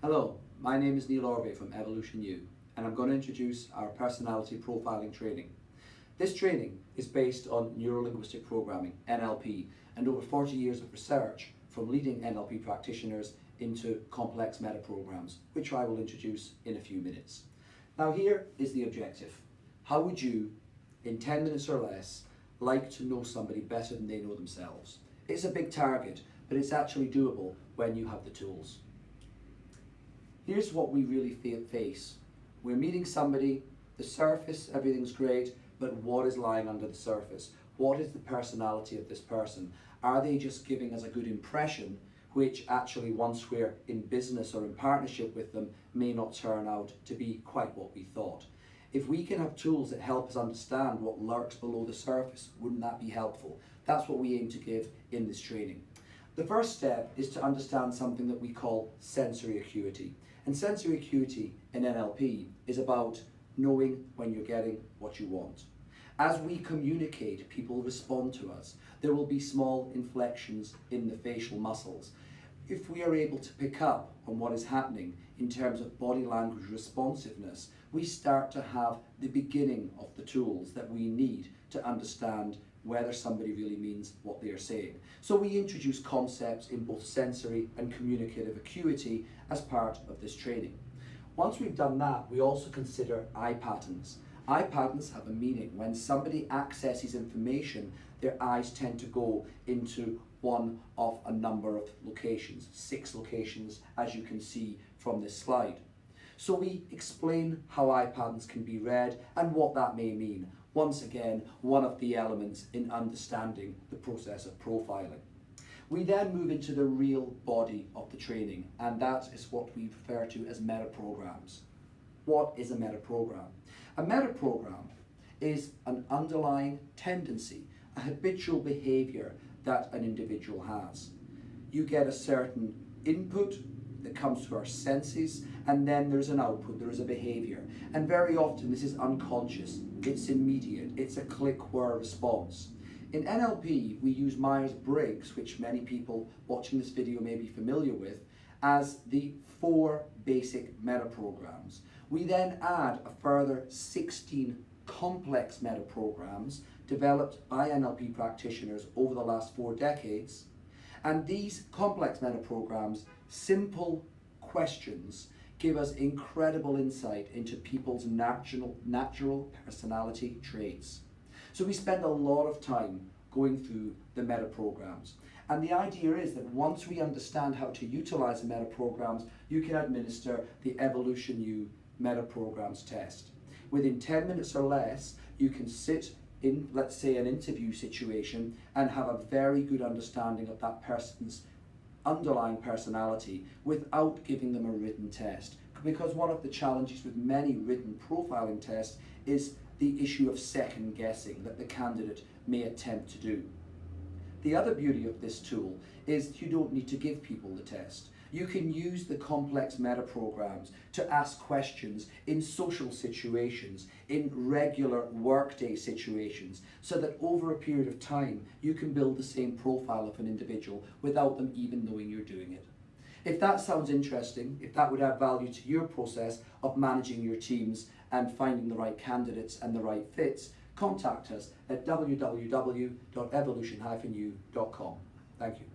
Hello, my name is Neil from Evolution U, and I'm going to introduce our personality profiling training. This training is based on Neuro Linguistic Programming, NLP, and over 40 years of research from leading NLP practitioners into complex meta programs, which I will introduce in a few minutes. Now here is the objective. How would you, in 10 minutes or less, like to know somebody better than they know themselves? It's a big target, but it's actually doable when you have the tools. Here's what we really face. We're meeting somebody, the surface, everything's great, but what is lying under the surface? What is the personality of this person? Are they just giving us a good impression, which actually once we're in business or in partnership with them may not turn out to be quite what we thought? If we can have tools that help us understand what lurks below the surface, wouldn't that be helpful? That's what we aim to give in this training. The first step is to understand something that we call sensory acuity. And sensory acuity in NLP is about knowing when you're getting what you want. As we communicate, people respond to us. There will be small inflections in the facial muscles. If we are able to pick up on what is happening in terms of body language responsiveness, we start to have the beginning of the tools that we need to understand whether somebody really means what they are saying. So we introduce concepts in both sensory and communicative acuity as part of this training. Once we've done that, we also consider eye patterns. Eye patterns have a meaning. When somebody accesses information, their eyes tend to go into one of a number of locations, 6 locations, as you can see from this slide. So we explain how eye patterns can be read and what that may mean. Once again, one of the elements in understanding the process of profiling. We then move into the real body of the training, and that is what we refer to as meta programs. What is a meta program? A meta program is an underlying tendency, a habitual behavior that an individual has. You get a certain input that comes to our senses, and then there's an output, there is a behavior. And very often this is unconscious, it's immediate, it's a click-whir response. In NLP, we use Myers Briggs, which many people watching this video may be familiar with, as the 4 basic meta programs. We then add a further 16 complex meta programs developed by NLP practitioners over the last 4 decades. And these complex meta programs, simple questions, give us incredible insight into people's natural personality traits. So we spend a lot of time going through the meta programs. And the idea is that once we understand how to utilize the meta programs, you can administer the Evolution U meta programs test. Within 10 minutes or less, you can sit in, let's say, an interview situation and have a very good understanding of that person's underlying personality without giving them a written test. Because one of the challenges with many written profiling tests is the issue of second guessing that the candidate may attempt to do. The other beauty of this tool is you don't need to give people the test. You can use the complex meta programs to ask questions in social situations, in regular workday situations, so that over a period of time you can build the same profile of an individual without them even knowing you're doing it. If that sounds interesting, if that would add value to your process of managing your teams and finding the right candidates and the right fits, contact us at www.evolution-u.com. Thank you.